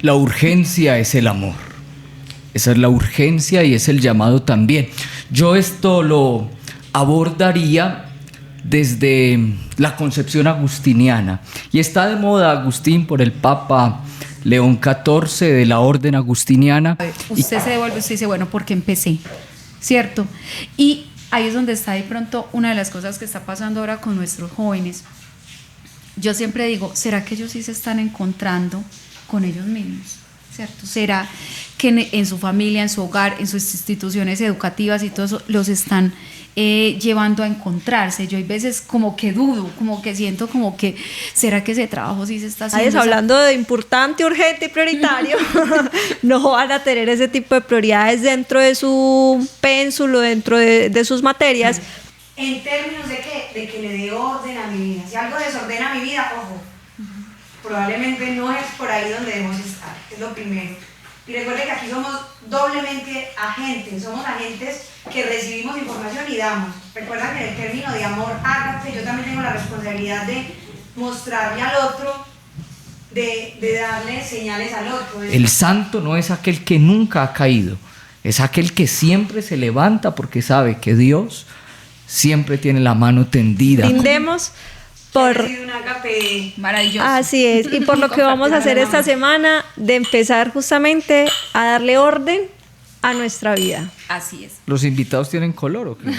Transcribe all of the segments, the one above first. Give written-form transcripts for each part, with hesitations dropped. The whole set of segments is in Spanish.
la urgencia es el amor. Esa es la urgencia y es el llamado también. Yo esto lo abordaría desde la concepción agustiniana. Y está de moda Agustín por el Papa León XIV de la Orden Agustiniana. Usted se devuelve, usted dice, bueno, porque empecé, ¿cierto? Y ahí es donde está de pronto una de las cosas que está pasando ahora con nuestros jóvenes. Yo siempre digo, ¿será que ellos sí se están encontrando con ellos mismos? ¿Cierto? ¿Será que en su familia, en su hogar, en sus instituciones educativas y todo eso los están llevando a encontrarse? Yo hay veces como que dudo, como que siento como que ¿será que ese trabajo sí se está haciendo? Hablando de importante, urgente y prioritario, no van a tener ese tipo de prioridades dentro de su pénsulo, dentro de sus materias. En términos de que le dé orden a mi vida. Si algo desordena mi vida, ojo, probablemente no es por ahí donde debemos estar, es lo primero. Y recuerde que aquí somos doblemente agentes, somos agentes que recibimos información y damos. Recuerda que en el término de amor ágape, yo también tengo la responsabilidad de mostrarle al otro, de darle señales al otro. El santo no es aquel que nunca ha caído, es aquel que siempre se levanta porque sabe que Dios siempre tiene la mano tendida. Brindemos por un ágape maravilloso. Así es, y por lo que vamos a hacer esta semana, de empezar justamente a darle orden a nuestra vida. Así es. ¿Los invitados tienen color o qué?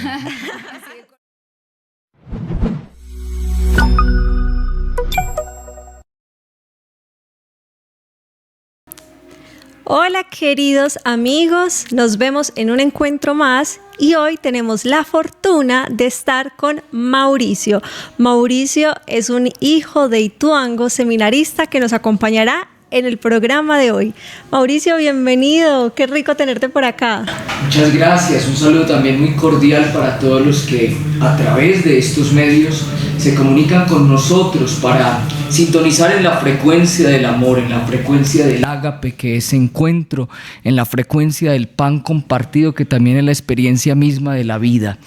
Hola queridos amigos, nos vemos en un encuentro más y hoy tenemos la fortuna de estar con Mauricio. Mauricio es un hijo de Ituango, seminarista que nos acompañará en el programa de hoy. Mauricio, bienvenido, qué rico tenerte por acá. Muchas gracias, un saludo también muy cordial para todos los que a través de estos medios se comunican con nosotros para sintonizar en la frecuencia del amor, en la frecuencia del ágape, que es encuentro, en la frecuencia del pan compartido, que también es la experiencia misma de la vida.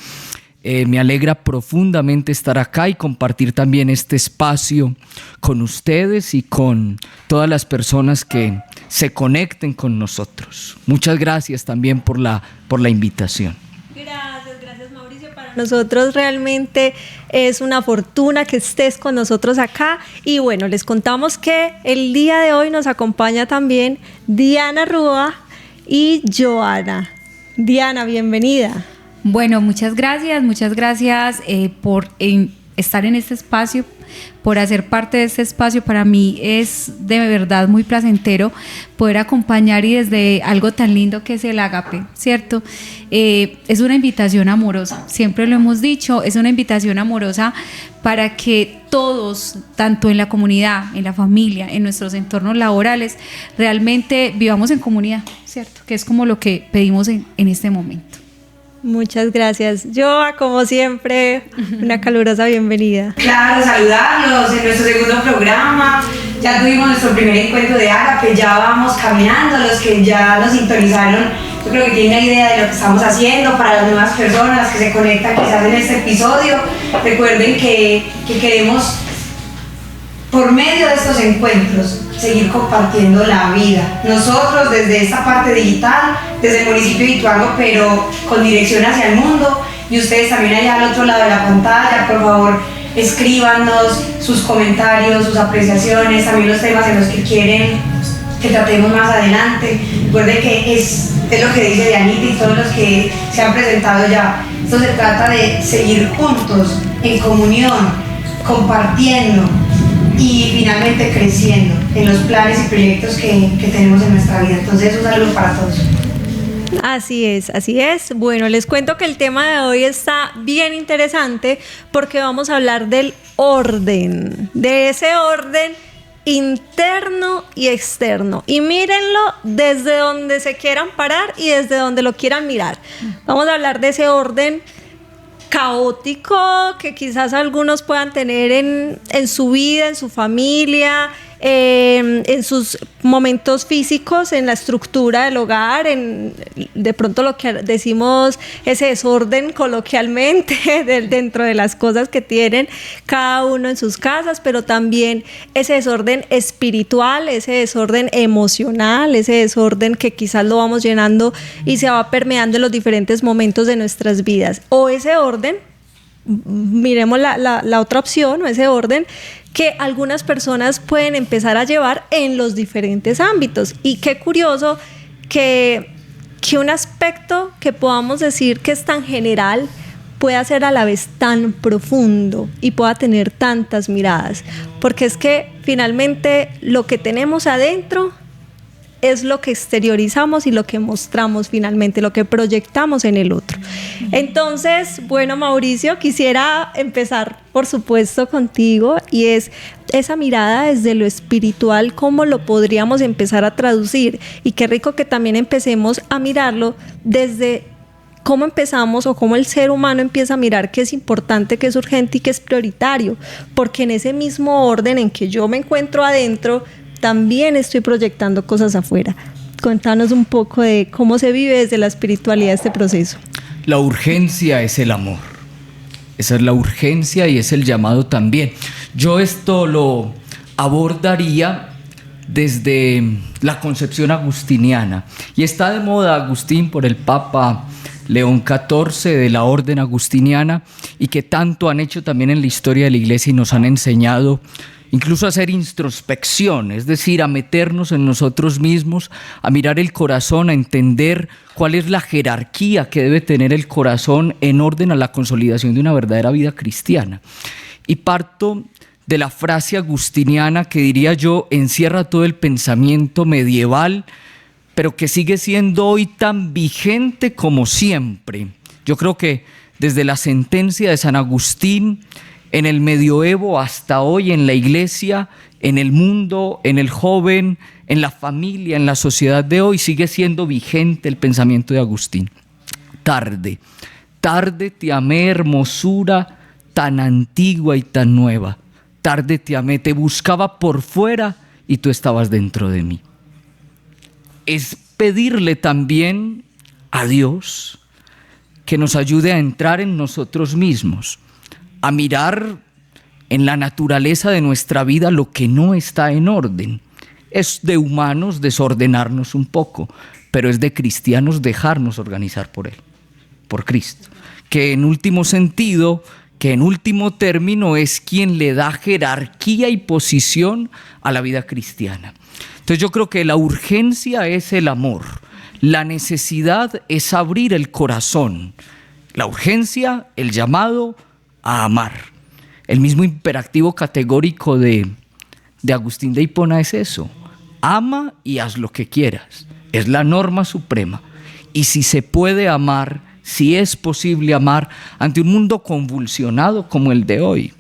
Me alegra profundamente estar acá y compartir también este espacio con ustedes y con todas las personas que se conecten con nosotros. Muchas gracias también por la invitación. Gracias Mauricio. Para nosotros realmente es una fortuna que estés con nosotros acá. Y bueno, les contamos que el día de hoy nos acompaña también Diana Rúa y Joana. Diana, bienvenida. Bueno, muchas gracias por estar en este espacio, por hacer parte de este espacio. Para mí es de verdad muy placentero poder acompañar y desde algo tan lindo que es el ágape, ¿cierto? Es una invitación amorosa, siempre lo hemos dicho, es una invitación amorosa para que todos, tanto en la comunidad, en la familia, en nuestros entornos laborales, realmente vivamos en comunidad, ¿cierto? Que es como lo que pedimos en este momento. Muchas gracias. Joa, como siempre, una calurosa bienvenida. Claro, saludarlos en nuestro segundo programa. Ya tuvimos nuestro primer encuentro de ágape, ya vamos caminando. Los que ya nos sintonizaron, yo creo que tienen una idea de lo que estamos haciendo. Para las nuevas personas que se conectan quizás en este episodio, recuerden que queremos, por medio de estos encuentros, seguir compartiendo la vida. Nosotros desde esta parte digital, desde el municipio de Ituango, pero con dirección hacia el mundo, y ustedes también allá al otro lado de la pantalla, por favor, escríbanos sus comentarios, sus apreciaciones, también los temas en los que quieren que tratemos más adelante. Recuerden que es lo que dice Dianita y todos los que se han presentado ya. Esto se trata de seguir juntos, en comunión, compartiendo y finalmente creciendo en los planes y proyectos que tenemos en nuestra vida. Entonces, un saludo para todos. Así es, así es. Bueno, les cuento que el tema de hoy está bien interesante porque vamos a hablar del orden, de ese orden interno y externo. Y mírenlo desde donde se quieran parar y desde donde lo quieran mirar. Vamos a hablar de ese orden caótico que quizás algunos puedan tener en su vida, en su familia, en sus momentos físicos, en la estructura del hogar, en de pronto lo que decimos ese desorden coloquialmente dentro de las cosas que tienen cada uno en sus casas, pero también ese desorden espiritual, ese desorden emocional, ese desorden que quizás lo vamos llenando y se va permeando en los diferentes momentos de nuestras vidas. O ese orden, miremos la otra opción, o ese orden que algunas personas pueden empezar a llevar en los diferentes ámbitos. Y qué curioso que un aspecto que podamos decir que es tan general pueda ser a la vez tan profundo y pueda tener tantas miradas, porque es que finalmente lo que tenemos adentro es lo que exteriorizamos y lo que mostramos finalmente, lo que proyectamos en el otro. Entonces, bueno, Mauricio, quisiera empezar, por supuesto, contigo, y es esa mirada desde lo espiritual, cómo lo podríamos empezar a traducir, y qué rico que también empecemos a mirarlo desde cómo empezamos o cómo el ser humano empieza a mirar qué es importante, qué es urgente y qué es prioritario, porque en ese mismo orden en que yo me encuentro adentro, también estoy proyectando cosas afuera. Cuéntanos un poco de cómo se vive desde la espiritualidad este proceso. La urgencia es el amor. Esa es la urgencia y es el llamado también. Yo esto lo abordaría desde la concepción agustiniana. Y está de moda Agustín por el Papa León XIV, de la orden agustiniana, y que tanto han hecho también en la historia de la Iglesia y nos han enseñado incluso a hacer introspección, es decir, a meternos en nosotros mismos, a mirar el corazón, a entender cuál es la jerarquía que debe tener el corazón en orden a la consolidación de una verdadera vida cristiana. Y parto de la frase agustiniana que, diría yo, encierra todo el pensamiento medieval, pero que sigue siendo hoy tan vigente como siempre. Yo creo que desde la sentencia de San Agustín, en el medioevo hasta hoy, en la Iglesia, en el mundo, en el joven, en la familia, en la sociedad de hoy, sigue siendo vigente el pensamiento de Agustín. Tarde, tarde te amé, hermosura tan antigua y tan nueva. Tarde te amé, te buscaba por fuera y tú estabas dentro de mí. Es pedirle también a Dios que nos ayude a entrar en nosotros mismos, a mirar en la naturaleza de nuestra vida lo que no está en orden. Es de humanos desordenarnos un poco, pero es de cristianos dejarnos organizar por Él, por Cristo, que en último sentido, que en último término es quien le da jerarquía y posición a la vida cristiana. Entonces yo creo que la urgencia es el amor, la necesidad es abrir el corazón, la urgencia, el llamado a amar. El mismo imperativo categórico de Agustín de Hipona es eso: ama y haz lo que quieras. Es la norma suprema. Y si se puede amar, si es posible amar ante un mundo convulsionado como el de hoy,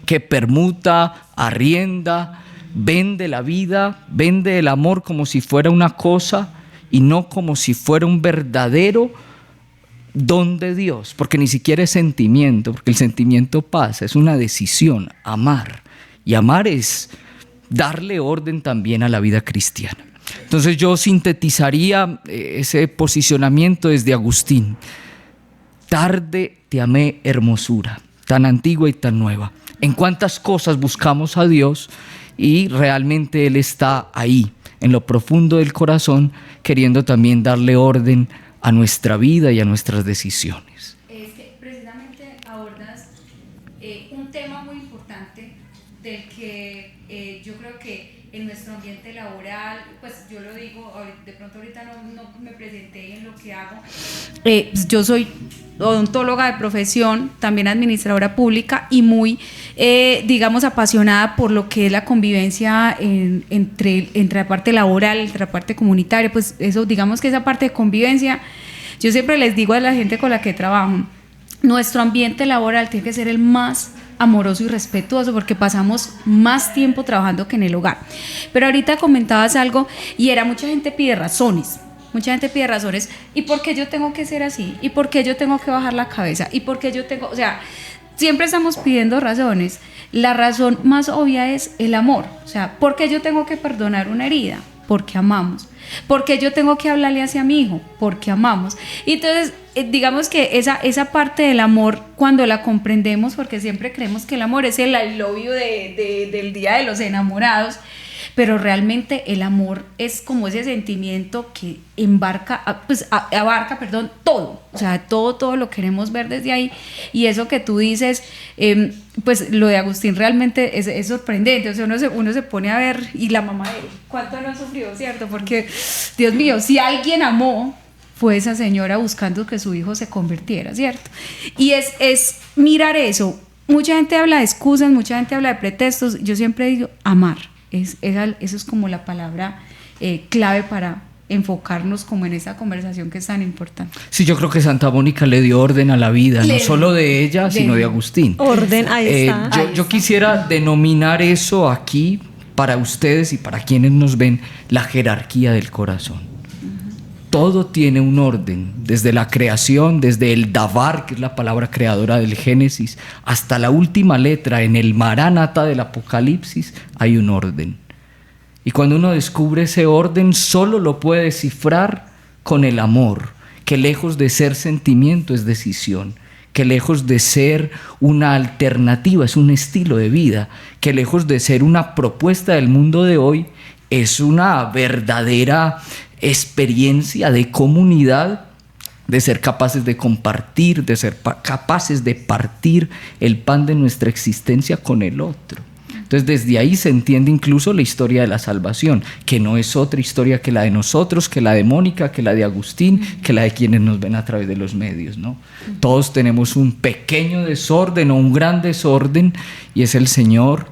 que permuta, arrienda, vende la vida, vende el amor como si fuera una cosa y no como si fuera un verdadero don de Dios, porque ni siquiera es sentimiento, porque el sentimiento pasa, es una decisión, amar. Y amar es darle orden también a la vida cristiana. Entonces yo sintetizaría ese posicionamiento desde Agustín. Tarde te amé, hermosura, tan antigua y tan nueva. En cuántas cosas buscamos a Dios y realmente Él está ahí, en lo profundo del corazón, queriendo también darle orden a nuestra vida y a nuestras decisiones. Es que precisamente abordas un tema muy importante del que yo creo que en nuestro ambiente laboral, pues yo lo digo, de pronto ahorita no me presenté en lo que hago. Yo soy odontóloga de profesión, también administradora pública y muy, digamos, apasionada por lo que es la convivencia entre la parte laboral, entre la parte comunitaria. Pues eso, digamos que esa parte de convivencia, yo siempre les digo a la gente con la que trabajo, nuestro ambiente laboral tiene que ser el más amoroso y respetuoso, porque pasamos más tiempo trabajando que en el hogar. Pero ahorita comentabas algo y era: mucha gente pide razones. Mucha gente pide razones. ¿Y por qué yo tengo que ser así? ¿Y por qué yo tengo que bajar la cabeza? ¿Y por qué yo tengo...? O sea, siempre estamos pidiendo razones. la razón más obvia es el amor. O sea, ¿por qué yo tengo que perdonar una herida? Porque amamos. ¿Por qué yo tengo que hablarle hacia mi hijo? Porque amamos. Y entonces, digamos que esa parte del amor, cuando la comprendemos, porque siempre creemos que el amor es el I love you del Día de los Enamorados, pero realmente el amor es como ese sentimiento que abarca todo, o sea, todo lo queremos ver desde ahí. Y eso que tú dices, pues lo de Agustín realmente es sorprendente. O sea, uno se pone a ver, y la mamá de él, cuánto no sufrió, ¿cierto? Porque, Dios mío, si alguien amó, fue esa señora buscando que su hijo se convirtiera, ¿cierto? Y es mirar eso. Mucha gente habla de excusas, mucha gente habla de pretextos. Yo siempre digo amar. Eso es como la palabra clave para enfocarnos como en esa conversación que es tan importante. Sí, yo creo que Santa Mónica le dio orden a la vida, no solo de ella, sino de Agustín. Orden, ahí está. Yo quisiera denominar eso aquí, para ustedes y para quienes nos ven, la jerarquía del corazón. Todo tiene un orden, desde la creación, desde el Dabar, que es la palabra creadora del Génesis, hasta la última letra en el Maránata del Apocalipsis, hay un orden. Y cuando uno descubre ese orden, solo lo puede descifrar con el amor, que lejos de ser sentimiento es decisión, que lejos de ser una alternativa es un estilo de vida, que lejos de ser una propuesta del mundo de hoy, es una verdadera experiencia de comunidad, de ser capaces de compartir, de ser capaces de partir el pan de nuestra existencia con el otro. Entonces desde ahí se entiende incluso la historia de la salvación, que no es otra historia que la de nosotros, que la de Mónica, que la de Agustín, que la de quienes nos ven a través de los medios, ¿no? Todos tenemos un pequeño desorden o un gran desorden, y es el Señor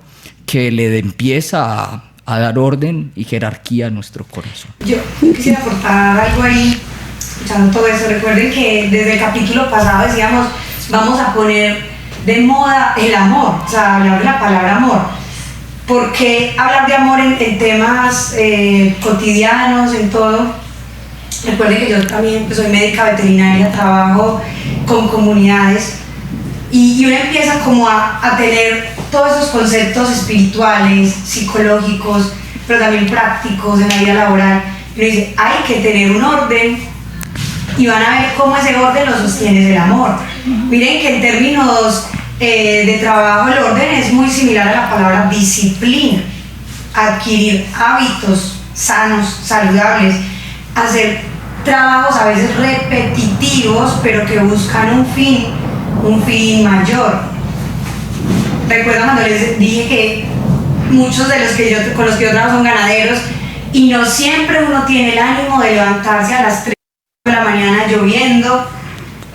que le empieza a dar orden y jerarquía a nuestro corazón. Yo quisiera aportar algo ahí, escuchando todo eso. Recuerden que desde el capítulo pasado decíamos, vamos a poner de moda el amor, o sea, hablar de la palabra amor. ¿Por qué hablar de amor en temas cotidianos, en todo? Recuerden que yo también soy médica veterinaria, trabajo con comunidades, y uno empieza como a tener todos esos conceptos espirituales, psicológicos, pero también prácticos en la vida laboral. Y uno dice, hay que tener un orden, y van a ver cómo ese orden lo sostiene el amor. Miren que en términos de trabajo, el orden es muy similar a la palabra disciplina. Adquirir hábitos sanos, saludables, hacer trabajos a veces repetitivos, pero que buscan un fin mayor. Recuerdo cuando les dije que muchos de los con los que yo trabajo son ganaderos, y no siempre uno tiene el ánimo de levantarse a las 3 de la mañana lloviendo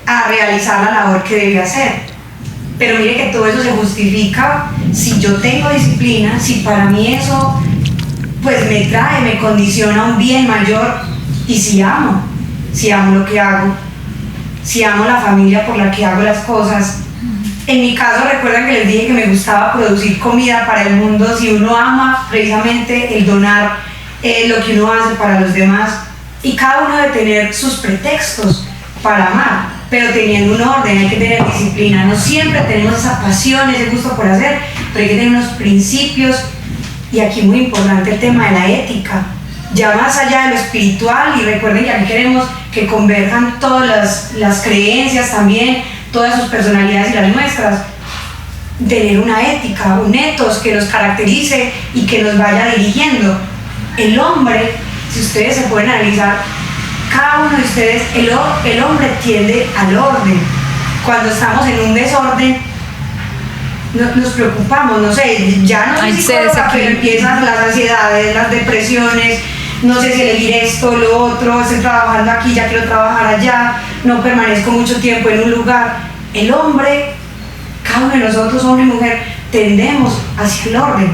a realizar la labor que debe hacer. Pero mire que todo eso se justifica si yo tengo disciplina, si para mí eso pues me condiciona un bien mayor, y si amo lo que hago, si amo la familia por la que hago las cosas. En mi caso, recuerdan que les dije que me gustaba producir comida para el mundo. Si uno ama precisamente el donar lo que uno hace para los demás, y cada uno debe tener sus pretextos para amar, pero teniendo un orden. Hay que tener disciplina. No siempre tenemos esa pasión, ese gusto por hacer, pero hay que tener unos principios. Y aquí muy importante el tema de la ética, ya más allá de lo espiritual. Y recuerden que aquí queremos que converjan todas las creencias también, todas sus personalidades y las nuestras. Tener una ética, un ethos que nos caracterice y que nos vaya dirigiendo. El hombre, si ustedes se pueden analizar, cada uno de ustedes, el hombre tiende al orden. Cuando estamos en un desorden, nos preocupamos, no sé, ya no soy psicóloga, pero empiezan las ansiedades, las depresiones, no sé si elegir esto, lo otro, estoy trabajando aquí, ya quiero trabajar allá, no permanezco mucho tiempo en un lugar. El hombre, cada uno de nosotros, hombre y mujer, tendemos hacia el orden.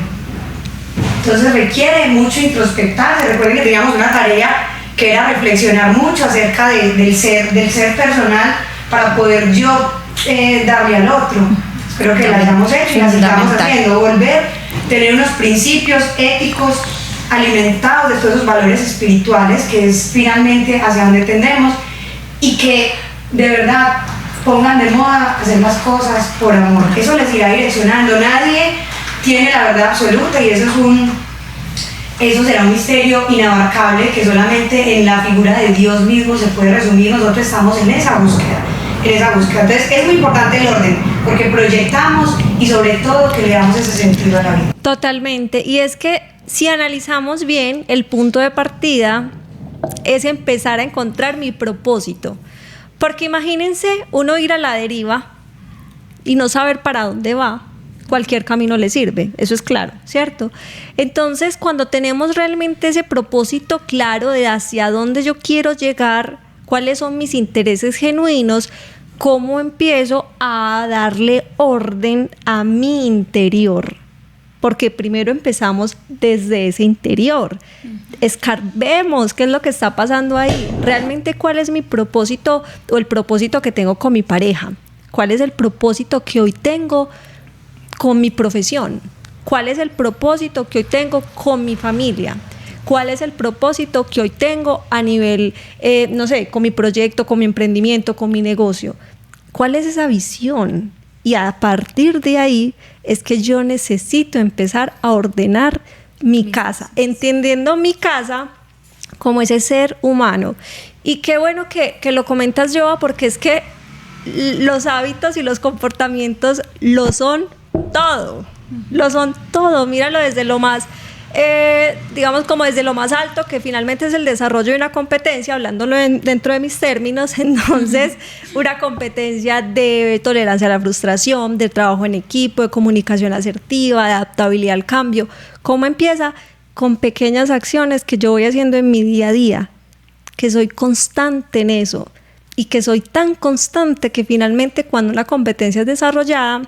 Entonces requiere mucho introspectarse. Recuerden que teníamos una tarea que era reflexionar mucho acerca del ser personal, para poder yo darle al otro. Espero que la hayamos hecho y la sigamos haciendo. Volver, tener unos principios éticos alimentados de todos esos valores espirituales, que es finalmente hacia donde tendemos, y que de verdad pongan de moda hacer las cosas por amor. Eso les irá direccionando. Nadie tiene la verdad absoluta y eso será un misterio inabarcable que solamente en la figura de Dios mismo se puede resumir. Nosotros estamos en esa búsqueda. Entonces es muy importante el orden, porque proyectamos y sobre todo que le damos ese sentido a la vida. Totalmente. Y es que si analizamos bien, el punto de partida es empezar a encontrar mi propósito. Porque imagínense uno ir a la deriva y no saber para dónde va. Cualquier camino le sirve, eso es claro, ¿cierto? Entonces, cuando tenemos realmente ese propósito claro de hacia dónde yo quiero llegar, cuáles son mis intereses genuinos, cómo empiezo a darle orden a mi interior. Porque primero empezamos desde ese interior. Escarbemos qué es lo que está pasando ahí. Realmente cuál es mi propósito o el propósito que tengo con mi pareja. ¿Cuál es el propósito que hoy tengo con mi profesión? ¿Cuál es el propósito que hoy tengo con mi familia? ¿Cuál es el propósito que hoy tengo a nivel, no sé, con mi proyecto, con mi emprendimiento, con mi negocio? ¿Cuál es esa visión? Y a partir de ahí es que yo necesito empezar a ordenar mi casa, entendiendo mi casa como ese ser humano. Y qué bueno que lo comentas, Joa, porque es que los hábitos y los comportamientos lo son todo. Lo son todo. Míralo desde lo más, digamos, como desde lo más alto, que finalmente es el desarrollo de una competencia, hablándolo dentro de mis términos. Entonces, una competencia de tolerancia a la frustración, de trabajo en equipo, de comunicación asertiva, de adaptabilidad al cambio. ¿Cómo empieza? Con pequeñas acciones que yo voy haciendo en mi día a día, que soy constante en eso, y que soy tan constante que finalmente cuando una competencia es desarrollada,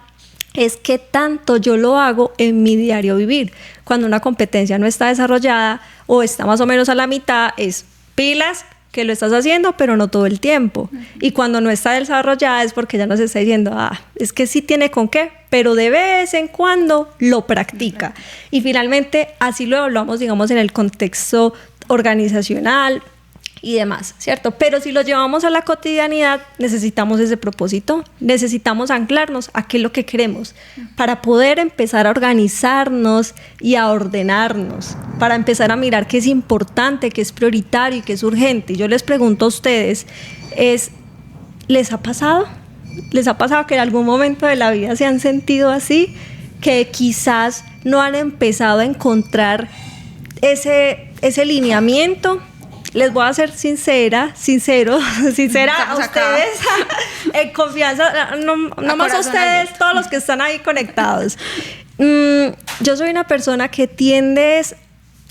es que tanto yo lo hago en mi diario vivir. Cuando una competencia no está desarrollada o está más o menos a la mitad, es pilas que lo estás haciendo, pero no todo el tiempo. Y cuando no está desarrollada es porque ya no se está diciendo, es que sí tiene con qué, pero de vez en cuando lo practica. Y finalmente así lo hablamos, digamos, en el contexto organizacional y demás, ¿cierto? Pero si lo llevamos a la cotidianidad, necesitamos ese propósito, necesitamos anclarnos a qué es lo que queremos para poder empezar a organizarnos y a ordenarnos, para empezar a mirar qué es importante, qué es prioritario y qué es urgente. Y yo les pregunto a ustedes, ¿les ha pasado? ¿Les ha pasado que en algún momento de la vida se han sentido así? Que quizás no han empezado a encontrar ese lineamiento. Les voy a ser sincera a ustedes, en confianza, no más a ustedes, todos los que están ahí conectados. Yo soy una persona que tiende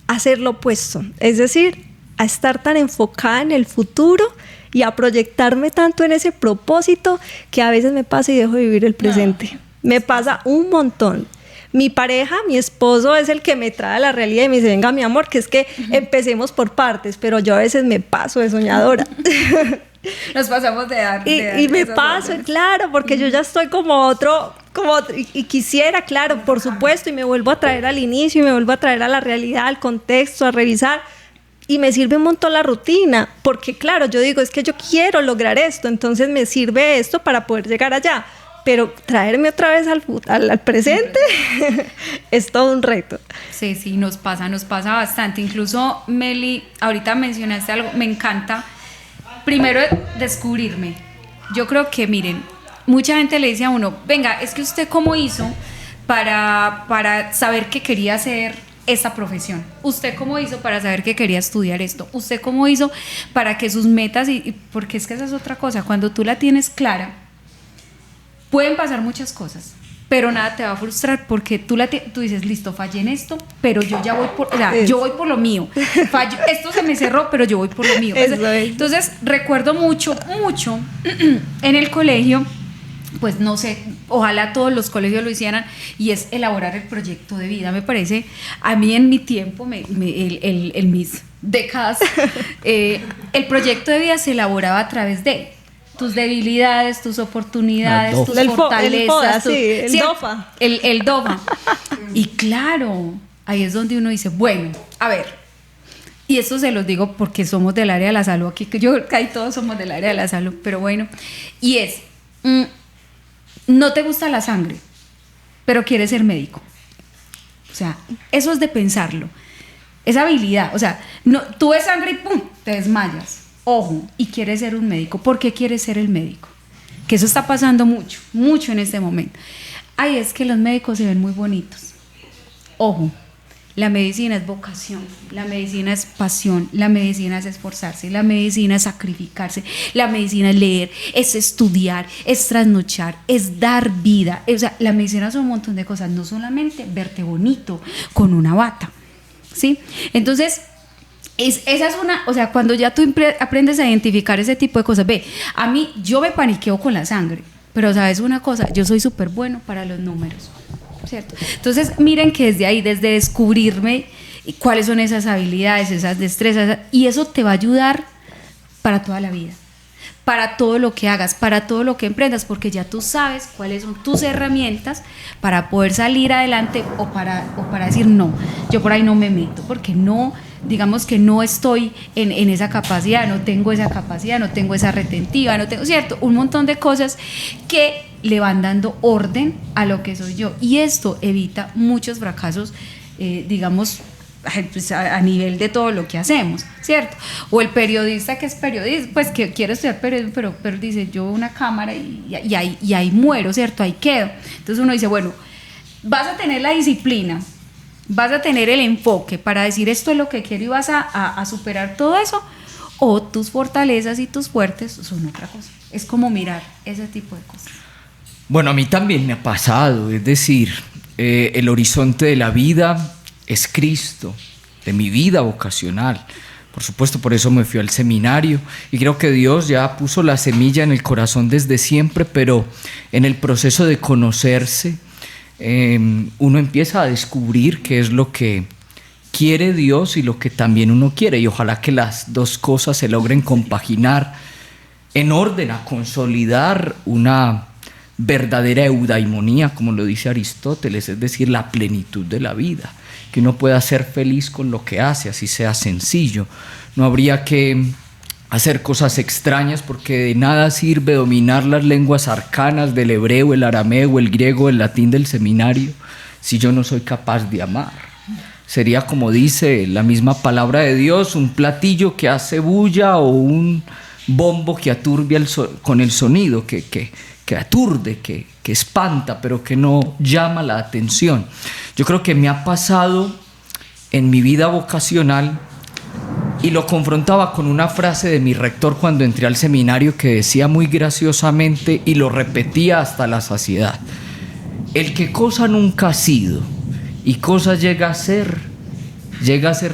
a hacer lo opuesto, es decir, a estar tan enfocada en el futuro y a proyectarme tanto en ese propósito que a veces me pasa y dejo de vivir el presente. Me pasa un montón. Mi pareja, mi esposo, es el que me trae a la realidad y me dice, venga, mi amor, que es que empecemos por partes, pero yo a veces me paso de soñadora. Nos pasamos de dar. Y me paso, claro, porque yo ya estoy como otro y quisiera, claro, por supuesto, y me vuelvo a traer al inicio y me vuelvo a traer a la realidad, al contexto, a revisar. Y me sirve un montón la rutina, porque claro, yo digo, es que yo quiero lograr esto, entonces me sirve esto para poder llegar allá. Pero traerme otra vez al presente es todo un reto. Sí, nos pasa bastante. Incluso, Meli, ahorita mencionaste algo, me encanta. Primero, descubrirme. Yo creo que, miren, mucha gente le dice a uno, venga, es que usted cómo hizo para saber que quería hacer esta profesión. ¿Usted cómo hizo para saber que quería estudiar esto? ¿Usted cómo hizo para que sus metas, porque es que esa es otra cosa, cuando tú la tienes clara, pueden pasar muchas cosas, pero nada te va a frustrar porque tú dices, listo, fallé en esto, pero yo ya voy yo voy por lo mío. Esto se me cerró, pero yo voy por lo mío. Entonces, recuerdo mucho en el colegio, pues no sé, ojalá todos los colegios lo hicieran, y es elaborar el proyecto de vida. Me parece, a mí en mi tiempo, en mis décadas, el proyecto de vida se elaboraba a través de tus debilidades, tus oportunidades, tus fortalezas. El DOFA. El DOFA. Y claro, ahí es donde uno dice, bueno, a ver, y esto se los digo porque somos del área de la salud aquí, que yo creo que ahí todos somos del área de la salud, pero bueno, y no te gusta la sangre, pero quieres ser médico. O sea, eso es de pensarlo. Esa habilidad, o sea, no, tú ves sangre y ¡pum!, te desmayas. Ojo, y quieres ser un médico. ¿Por qué quieres ser el médico? Que eso está pasando mucho, mucho en este momento. Ay, es que los médicos se ven muy bonitos. Ojo, la medicina es vocación, la medicina es pasión, la medicina es esforzarse, la medicina es sacrificarse, la medicina es leer, es estudiar, es trasnochar, es dar vida. O sea, la medicina son un montón de cosas, no solamente verte bonito con una bata, ¿sí? Entonces, esa es una, o sea, cuando ya tú aprendes a identificar ese tipo de cosas, ve, a mí yo me paniqueo con la sangre, pero sabes una cosa, yo soy súper bueno para los números, ¿cierto? Entonces miren que desde ahí, desde descubrirme cuáles son esas habilidades, esas destrezas, y eso te va a ayudar para toda la vida, para todo lo que hagas, para todo lo que emprendas, porque ya tú sabes cuáles son tus herramientas para poder salir adelante o para decir no, yo por ahí no me meto, porque no, digamos que no estoy en esa capacidad, no tengo esa capacidad, no tengo esa retentiva, no tengo, ¿cierto? Un montón de cosas que le van dando orden a lo que soy yo, y esto evita muchos fracasos, digamos, pues a nivel de todo lo que hacemos, ¿cierto? O el periodista que es periodista, pues que quiere estudiar periodismo, pero dice, yo veo una cámara y ahí muero, ¿cierto? Ahí quedo. Entonces uno dice, bueno, vas a tener la disciplina, vas a tener el enfoque para decir esto es lo que quiero y vas a superar todo eso, o tus fortalezas y tus fuertes son otra cosa. Es como mirar ese tipo de cosas. Bueno, a mí también me ha pasado, es decir, el horizonte de la vida es Cristo, de mi vida vocacional. Por supuesto, por eso me fui al seminario y creo que Dios ya puso la semilla en el corazón desde siempre, pero en el proceso de conocerse, uno empieza a descubrir qué es lo que quiere Dios y lo que también uno quiere, y ojalá que las dos cosas se logren compaginar en orden a consolidar una verdadera eudaimonía, como lo dice Aristóteles, es decir, la plenitud de la vida, que uno pueda ser feliz con lo que hace, así sea sencillo. No habría que hacer cosas extrañas, porque de nada sirve dominar las lenguas arcanas del hebreo, el arameo, el griego, el latín del seminario, si yo no soy capaz de amar. Sería, como dice la misma palabra de Dios, un platillo que hace bulla o un bombo que aturbia con el sonido, que aturde, que espanta, pero que no llama la atención. Yo creo que me ha pasado en mi vida vocacional, y lo confrontaba con una frase de mi rector cuando entré al seminario, que decía muy graciosamente, y lo repetía hasta la saciedad: el que cosa nunca ha sido y cosa llega a ser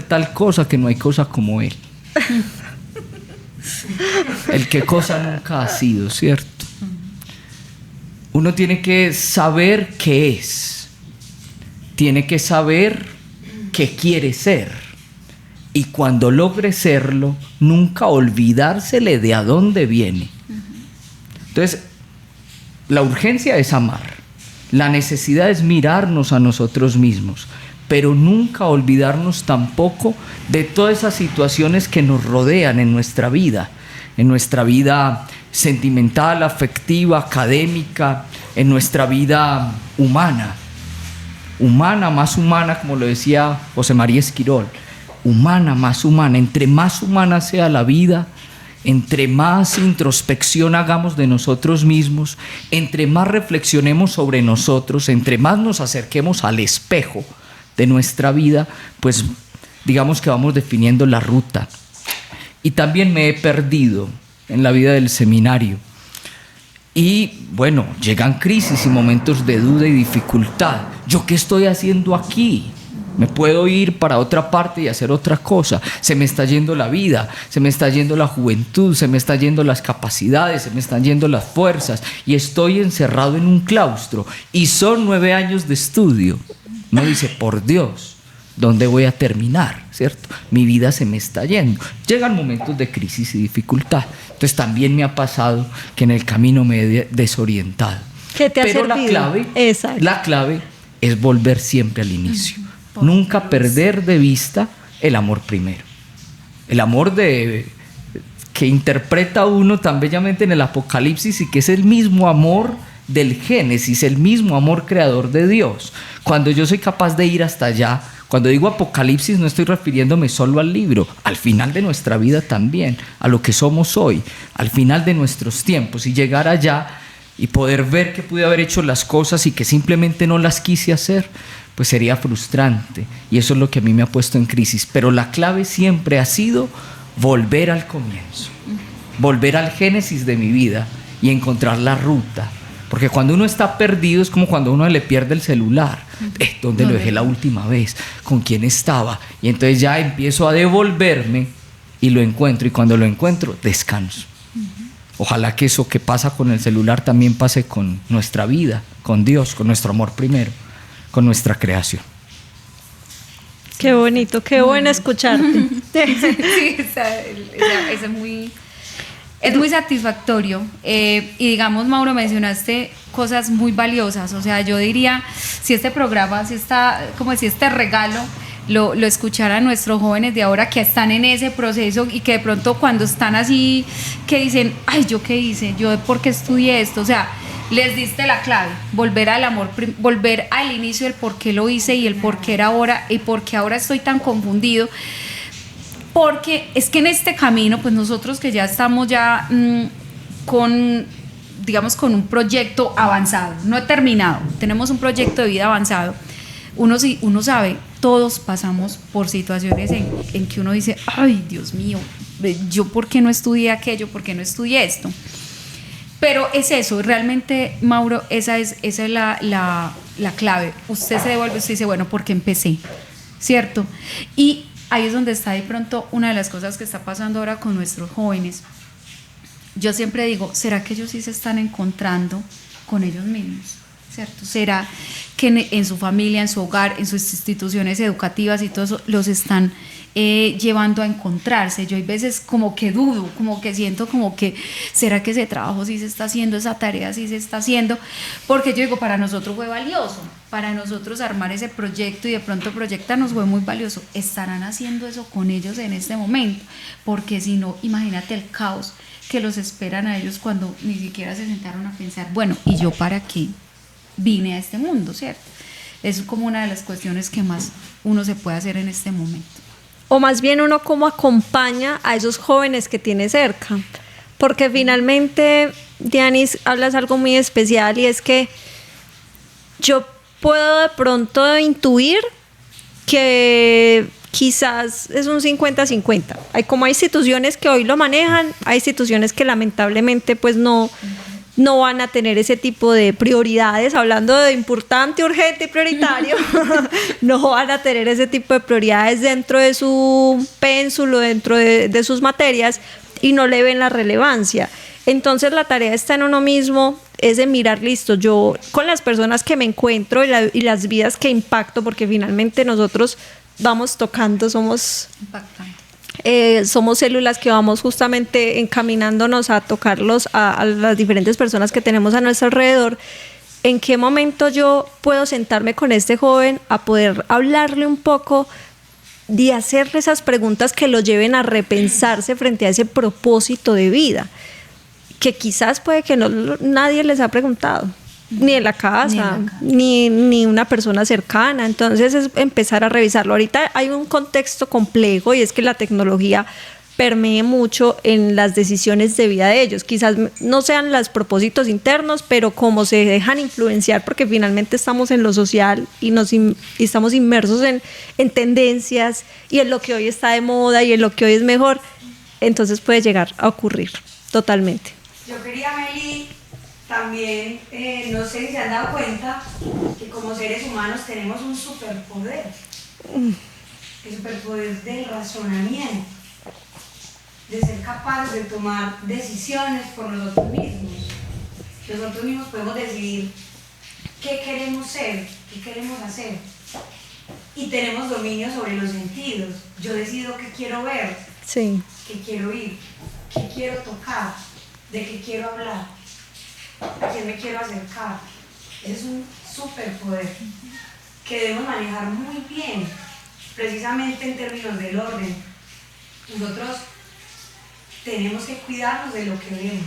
tal cosa que no hay cosa como él. El que cosa nunca ha sido, ¿cierto? Uno tiene que saber qué es, tiene que saber qué quiere ser, y cuando logre serlo, nunca olvidársele de a dónde viene. Entonces, la urgencia es amar, la necesidad es mirarnos a nosotros mismos, pero nunca olvidarnos tampoco de todas esas situaciones que nos rodean en nuestra vida sentimental, afectiva, académica, en nuestra vida humana, más humana, como lo decía José María Esquirol, humana, más humana. Entre más humana sea la vida, entre más introspección hagamos de nosotros mismos, entre más reflexionemos sobre nosotros, entre más nos acerquemos al espejo de nuestra vida, pues digamos que vamos definiendo la ruta. Y también me he perdido en la vida del seminario. Y bueno, llegan crisis y momentos de duda y dificultad. ¿Yo qué estoy haciendo aquí? Me puedo ir para otra parte y hacer otra cosa. Se me está yendo la vida, se me está yendo la juventud, se me están yendo las capacidades, se me están yendo las fuerzas, y estoy encerrado en un claustro, y son 9 años de estudio. Uno dice, por Dios, ¿dónde voy a terminar? ¿Cierto? Mi vida se me está yendo. Llegan momentos de crisis y dificultad. Entonces también me ha pasado que en el camino me he desorientado. ¿Qué te ha Pero servido? la clave es volver siempre al inicio. Nunca perder de vista el amor primero. El amor que interpreta uno tan bellamente en el Apocalipsis y que es el mismo amor del Génesis, el mismo amor creador de Dios. Cuando yo soy capaz de ir hasta allá, cuando digo Apocalipsis no estoy refiriéndome solo al libro, al final de nuestra vida también, a lo que somos hoy, al final de nuestros tiempos, y llegar allá y poder ver que pude haber hecho las cosas y que simplemente no las quise hacer, pues sería frustrante, y eso es lo que a mí me ha puesto en crisis. Pero la clave siempre ha sido volver al comienzo, volver al Génesis de mi vida y encontrar la ruta. Porque cuando uno está perdido es como cuando uno le pierde el celular. ¿Dónde lo dejé la última vez? ¿Con quién estaba? Y entonces ya empiezo a devolverme y lo encuentro. Y cuando lo encuentro, descanso. Ojalá que eso que pasa con el celular también pase con nuestra vida, con Dios, con nuestro amor primero, con nuestra creación. Qué bonito, qué bueno escucharte. Sí, es muy satisfactorio. Y digamos, Mauro, mencionaste cosas muy valiosas. O sea, yo diría, si este programa, si este regalo lo escucharan nuestros jóvenes de ahora que están en ese proceso y que de pronto cuando están así, que dicen, ay, ¿yo qué hice? ¿Yo por qué estudié esto? O sea, les diste la clave, volver al amor, volver al inicio del por qué lo hice y el por qué era ahora y por qué ahora estoy tan confundido. Porque es que en este camino, pues nosotros que ya estamos con un proyecto avanzado, no he terminado, tenemos un proyecto de vida avanzado, uno sabe, todos pasamos por situaciones en que uno dice, ay, Dios mío, yo por qué no estudié aquello, por qué no estudié esto. Pero es eso, realmente, Mauro, esa es la clave. Usted se devuelve, usted dice, bueno, ¿por qué empecé? ¿Cierto? Y ahí es donde está de pronto una de las cosas que está pasando ahora con nuestros jóvenes. Yo siempre digo, ¿será que ellos sí se están encontrando con ellos mismos? ¿Cierto? ¿Será que en su familia, en su hogar, en sus instituciones educativas y todo eso los están llevando a encontrarse? Yo hay veces como que dudo, como que siento como que ¿será que ese trabajo sí se está haciendo, esa tarea sí se está haciendo? Porque yo digo, para nosotros fue valioso, para nosotros armar ese proyecto y de pronto proyectarnos fue muy valioso. ¿Estarán haciendo eso con ellos en este momento? Porque si no, imagínate el caos que los esperan a ellos cuando ni siquiera se sentaron a pensar, bueno, ¿y yo para qué vine a este mundo? ¿Cierto? Es como una de las cuestiones que más uno se puede hacer en este momento. O más bien uno cómo acompaña a esos jóvenes que tiene cerca. Porque finalmente, Dianis, hablas algo muy especial y es que yo puedo de pronto intuir que quizás es un 50-50. Hay instituciones que hoy lo manejan, hay instituciones que lamentablemente pues no van a tener ese tipo de prioridades, hablando de importante, urgente y prioritario, no van a tener ese tipo de prioridades dentro de su pénsulo, dentro de sus materias, y no le ven la relevancia. Entonces la tarea está en uno mismo, es de mirar, listo, yo con las personas que me encuentro y las vidas que impacto, porque finalmente nosotros vamos tocando, somos células que vamos justamente encaminándonos a tocarlos a las diferentes personas que tenemos a nuestro alrededor. ¿En qué momento yo puedo sentarme con este joven a poder hablarle un poco de hacerle esas preguntas que lo lleven a repensarse frente a ese propósito de vida que quizás puede que nadie les ha preguntado? Ni en la casa, ni una persona cercana? Entonces es empezar a revisarlo. Ahorita hay un contexto complejo y es que la tecnología permee mucho en las decisiones de vida de ellos. Quizás no sean los propósitos internos, pero como se dejan influenciar, porque finalmente estamos en lo social y estamos inmersos en tendencias y en lo que hoy está de moda y en lo que hoy es mejor, entonces puede llegar a ocurrir totalmente. Yo quería, Meli, también, no sé si se han dado cuenta que como seres humanos tenemos un superpoder. El superpoder del razonamiento, de ser capaces de tomar decisiones por nosotros mismos. Nosotros mismos podemos decidir qué queremos ser, qué queremos hacer. Y tenemos dominio sobre los sentidos. Yo decido qué quiero ver, sí, qué quiero oír, qué quiero tocar, de qué quiero hablar, a quién me quiero acercar. Es un superpoder que debemos manejar muy bien, precisamente en términos del orden. Nosotros tenemos que cuidarnos de lo que vemos.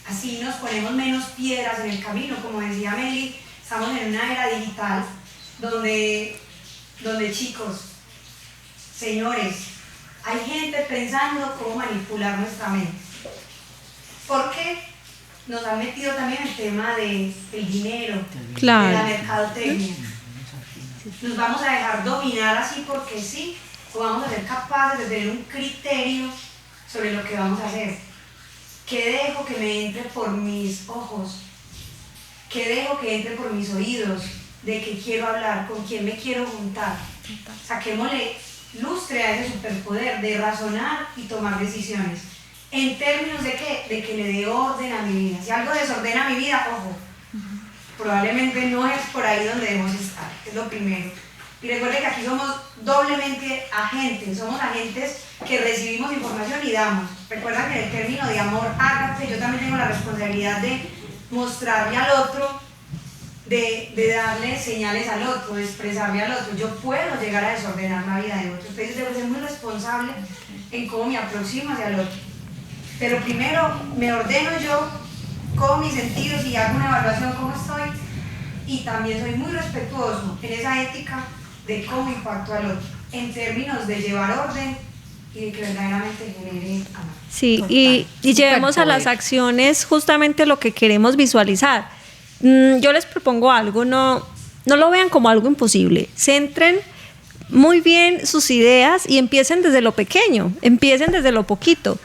Así nos ponemos menos piedras en el camino. Como decía Meli, estamos en una era digital donde chicos, señores, hay gente pensando cómo manipular nuestra mente. Porque nos han metido también el tema del dinero, Claro. de la mercadotecnia. Nos vamos a dejar dominar así porque sí, o vamos a ser capaces de tener un criterio sobre lo que vamos a hacer. ¿Qué dejo que me entre por mis ojos? ¿Qué dejo que entre por mis oídos? ¿De qué quiero hablar? ¿Con quién me quiero juntar? Saquémosle lustre a ese superpoder de razonar y tomar decisiones. ¿En términos de qué? De que le dé orden a mi vida. Si algo desordena mi vida, ojo, probablemente no es por ahí donde debemos estar, es lo primero. Y recuerde que aquí somos doblemente agentes, somos agentes que recibimos información y damos. Recuerda que en el término de amor ágape, yo también tengo la responsabilidad de mostrarle al otro, de darle señales al otro, de expresarle al otro. Yo puedo llegar a desordenar la vida de otro, entonces debo ser muy responsable en cómo me aproximo hacia el otro. Pero primero me ordeno yo con mis sentidos y hago una evaluación cómo estoy, y también soy muy respetuoso en esa ética de cómo impacto al otro, en términos de llevar orden y de que verdaderamente genere amor. Sí, Total. y llevemos a Superpoder. las acciones justamente lo que queremos visualizar. Yo les propongo algo, no lo vean como algo imposible. Centren muy bien sus ideas y empiecen desde lo pequeño, empiecen desde lo poquito.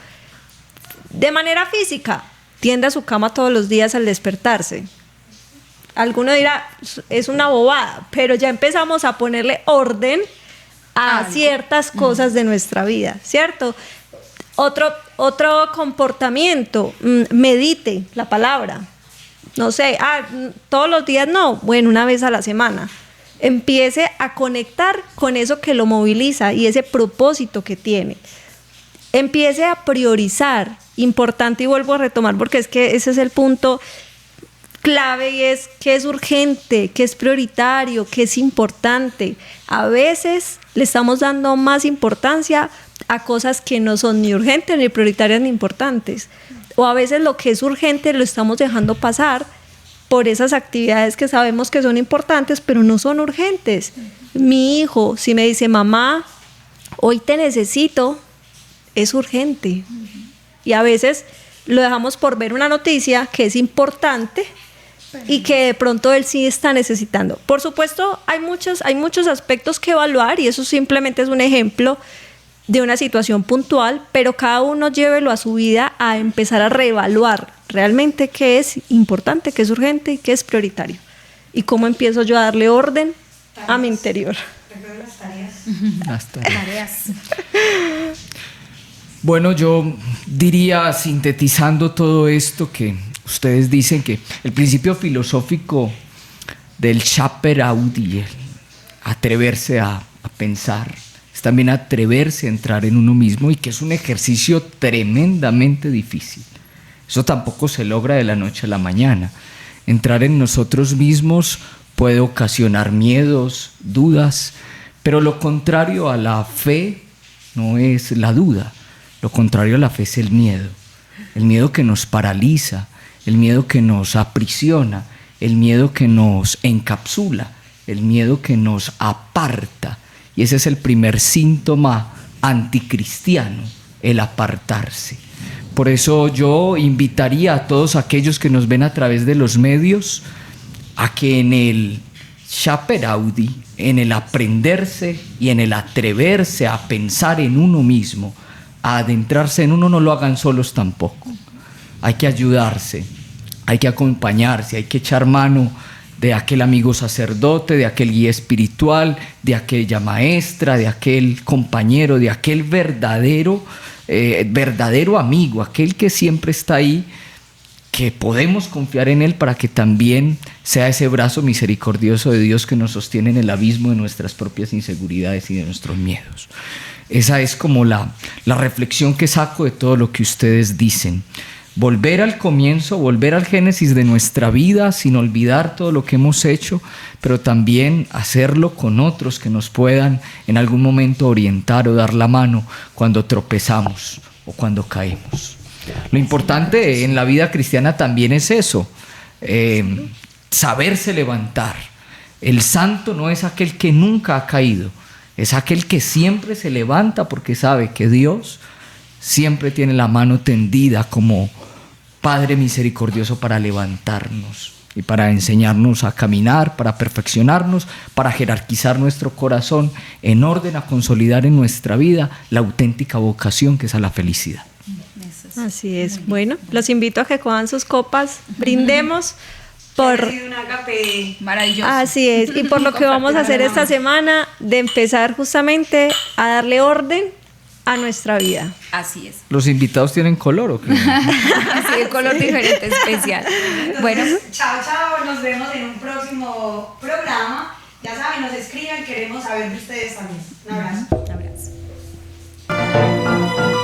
De manera física, tienda su cama todos los días al despertarse. Alguno dirá, es una bobada, pero ya empezamos a ponerle orden a ciertas cosas de nuestra vida, ¿cierto? Otro comportamiento, medite la palabra. No sé, todos los días no, bueno, una vez a la semana. Empiece a conectar con eso que lo moviliza y ese propósito que tiene. Empiece a priorizar, importante, y vuelvo a retomar porque es que ese es el punto clave, y es qué es urgente, qué es prioritario, qué es importante. A veces le estamos dando más importancia a cosas que no son ni urgentes, ni prioritarias, ni importantes. O a veces lo que es urgente lo estamos dejando pasar por esas actividades que sabemos que son importantes, pero no son urgentes. Mi hijo, si me dice, mamá, hoy te necesito, es urgente. Y a veces lo dejamos por ver una noticia que es importante y que de pronto él sí está necesitando. Por supuesto, hay muchos aspectos que evaluar, y eso simplemente es un ejemplo de una situación puntual, pero cada uno llévelo a su vida a empezar a reevaluar realmente qué es importante, qué es urgente y qué es prioritario. Y cómo empiezo yo a darle orden a mi interior. Recuerdo las tareas. Hasta Tareas. Bueno, yo diría, sintetizando todo esto, que ustedes dicen que el principio filosófico del Shaper Audi, el atreverse a pensar, es también atreverse a entrar en uno mismo, y que es un ejercicio tremendamente difícil. Eso tampoco se logra de la noche a la mañana. Entrar en nosotros mismos puede ocasionar miedos, dudas, pero lo contrario a la fe no es la duda. Lo contrario a la fe es el miedo que nos paraliza, el miedo que nos aprisiona, el miedo que nos encapsula, el miedo que nos aparta. Y ese es el primer síntoma anticristiano, el apartarse. Por eso yo invitaría a todos aquellos que nos ven a través de los medios a que en el Shaper Audi, en el aprenderse y en el atreverse a pensar en uno mismo, a adentrarse en uno, no lo hagan solos tampoco. Hay que ayudarse, hay que acompañarse, hay que echar mano de aquel amigo sacerdote, de aquel guía espiritual, de aquella maestra, de aquel compañero, de aquel verdadero amigo, aquel que siempre está ahí, que podemos confiar en él para que también sea ese brazo misericordioso de Dios que nos sostiene en el abismo de nuestras propias inseguridades y de nuestros miedos. Esa es como la reflexión que saco de todo lo que ustedes dicen. Volver al comienzo, volver al génesis de nuestra vida sin olvidar todo lo que hemos hecho, pero también hacerlo con otros que nos puedan en algún momento orientar o dar la mano cuando tropezamos o cuando caemos. Lo importante en la vida cristiana también es eso, saberse levantar. El santo no es aquel que nunca ha caído, es aquel que siempre se levanta porque sabe que Dios siempre tiene la mano tendida como Padre misericordioso para levantarnos y para enseñarnos a caminar, para perfeccionarnos, para jerarquizar nuestro corazón en orden a consolidar en nuestra vida la auténtica vocación que es a la felicidad. Así es. Bueno, los invito a que cojan sus copas, brindemos por... Ha sido un ágape Maravilloso. Así es, y por lo que vamos a hacer esta semana, de empezar justamente a darle orden a nuestra vida. Así es. ¿Los invitados tienen color o qué? Así, un color diferente, especial. Entonces, Bueno, chao, chao, nos vemos en un próximo programa. Ya saben, nos escriben, queremos saber de ustedes también. Un abrazo. un abrazo.